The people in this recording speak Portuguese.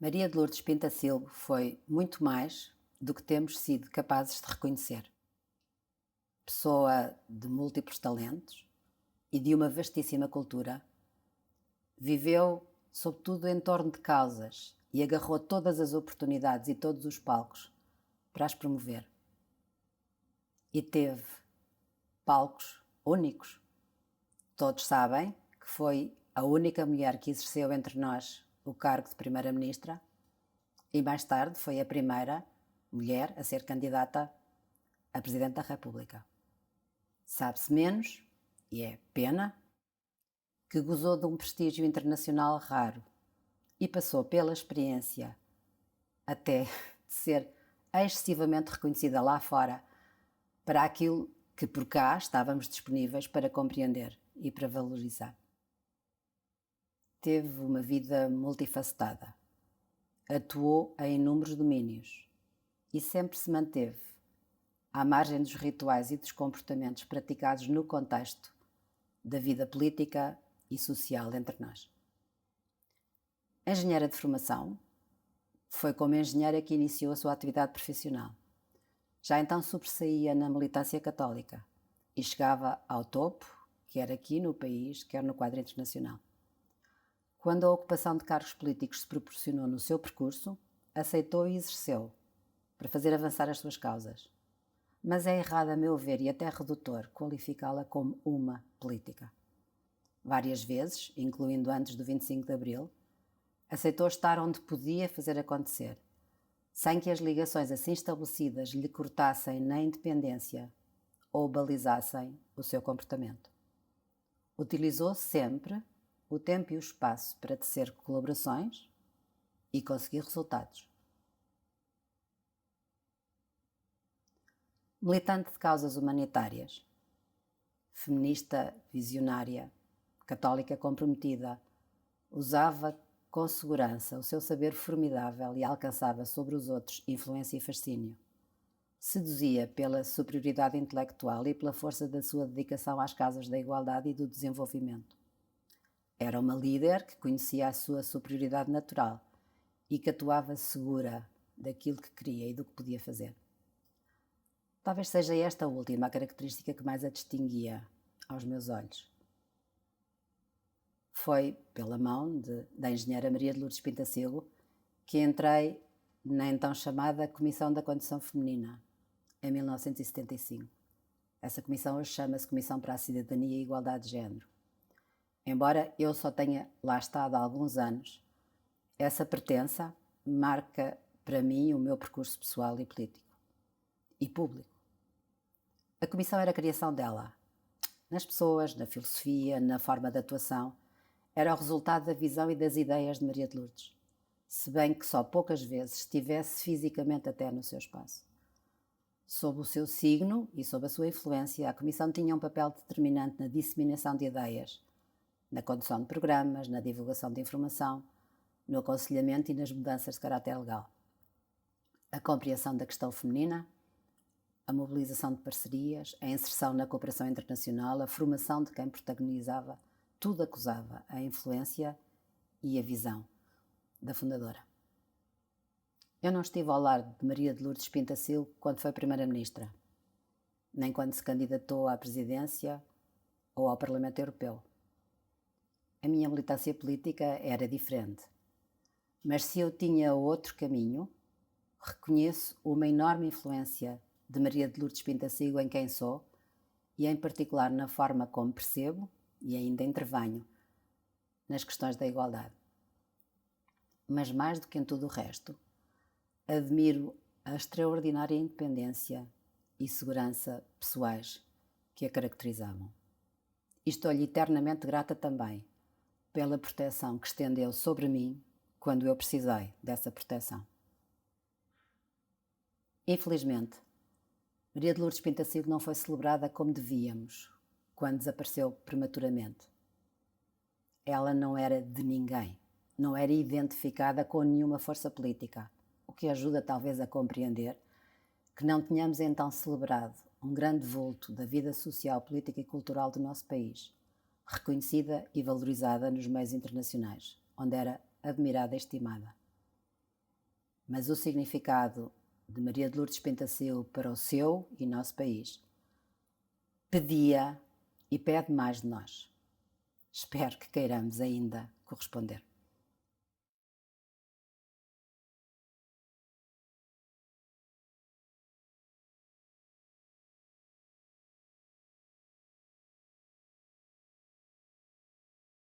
Maria de Lourdes Pintacilgo foi muito mais do que temos sido capazes de reconhecer. Pessoa de múltiplos talentos e de uma vastíssima cultura, viveu sobretudo em torno de causas e agarrou todas as oportunidades e todos os palcos para as promover. E teve palcos únicos. Todos sabem que foi a única mulher que exerceu entre nós o cargo de Primeira-Ministra e mais tarde foi a primeira mulher a ser candidata a Presidente da República. Sabe-se menos, e é pena, que gozou de um prestígio internacional raro e passou pela experiência até de ser excessivamente reconhecida lá fora para aquilo que por cá estávamos disponíveis para compreender e para valorizar. Teve uma vida multifacetada, atuou em inúmeros domínios e sempre se manteve à margem dos rituais e dos comportamentos praticados no contexto da vida política e social entre nós. Engenheira de formação, foi como engenheira que iniciou a sua atividade profissional. Já então sobressaía na militância católica e chegava ao topo, quer aqui no país, quer no quadro internacional. Quando a ocupação de cargos políticos se proporcionou no seu percurso, aceitou e exerceu, para fazer avançar as suas causas. Mas é errado, a meu ver, e até redutor, qualificá-la como uma política. Várias vezes, incluindo antes do 25 de Abril, aceitou estar onde podia fazer acontecer, sem que as ligações assim estabelecidas lhe cortassem na independência ou balizassem o seu comportamento. Utilizou sempre o tempo e o espaço para tecer colaborações e conseguir resultados. Militante de causas humanitárias, feminista visionária, católica comprometida, usava com segurança o seu saber formidável e alcançava sobre os outros influência e fascínio. Seduzia pela superioridade intelectual e pela força da sua dedicação às causas da igualdade e do desenvolvimento. Era uma líder que conhecia a sua superioridade natural e que atuava segura daquilo que queria e do que podia fazer. Talvez seja esta última a característica que mais a distinguia aos meus olhos. Foi pela mão da engenheira Maria de Lourdes Pintacilgo que entrei na então chamada Comissão da Condição Feminina, em 1975. Essa comissão hoje chama-se Comissão para a Cidadania e Igualdade de Género. Embora eu só tenha lá estado há alguns anos, essa pertença marca para mim o meu percurso pessoal e político e público. A comissão era a criação dela, nas pessoas, na filosofia, na forma de atuação. Era o resultado da visão e das ideias de Maria de Lourdes, se bem que só poucas vezes estivesse fisicamente até no seu espaço. Sob o seu signo e sob a sua influência, a comissão tinha um papel determinante na disseminação de ideias, na condução de programas, na divulgação de informação, no aconselhamento e nas mudanças de caráter legal. A compreensão da questão feminina, a mobilização de parcerias, a inserção na cooperação internacional, a formação de quem protagonizava, tudo acusava a influência e a visão da fundadora. Eu não estive ao lado de Maria de Lourdes Pintacilgo quando foi Primeira-Ministra, nem quando se candidatou à presidência ou ao Parlamento Europeu. A minha militância política era diferente, mas se eu tinha outro caminho, reconheço uma enorme influência de Maria de Lourdes Pintacilgo em quem sou e em particular na forma como percebo e ainda intervenho nas questões da igualdade. Mas mais do que em tudo o resto, admiro a extraordinária independência e segurança pessoais que a caracterizavam. E estou-lhe eternamente grata também pela proteção que estendeu sobre mim quando eu precisei dessa proteção. Infelizmente, Maria de Lourdes Pintacilgo não foi celebrada como devíamos quando desapareceu prematuramente. Ela não era de ninguém, não era identificada com nenhuma força política, o que ajuda talvez a compreender que não tenhamos então celebrado um grande vulto da vida social, política e cultural do nosso país, reconhecida e valorizada nos meios internacionais, onde era admirada e estimada. mas o significado de Maria de Lourdes Pentasil para o seu e nosso país pedia e pede mais de nós. Espero que queiramos ainda corresponder.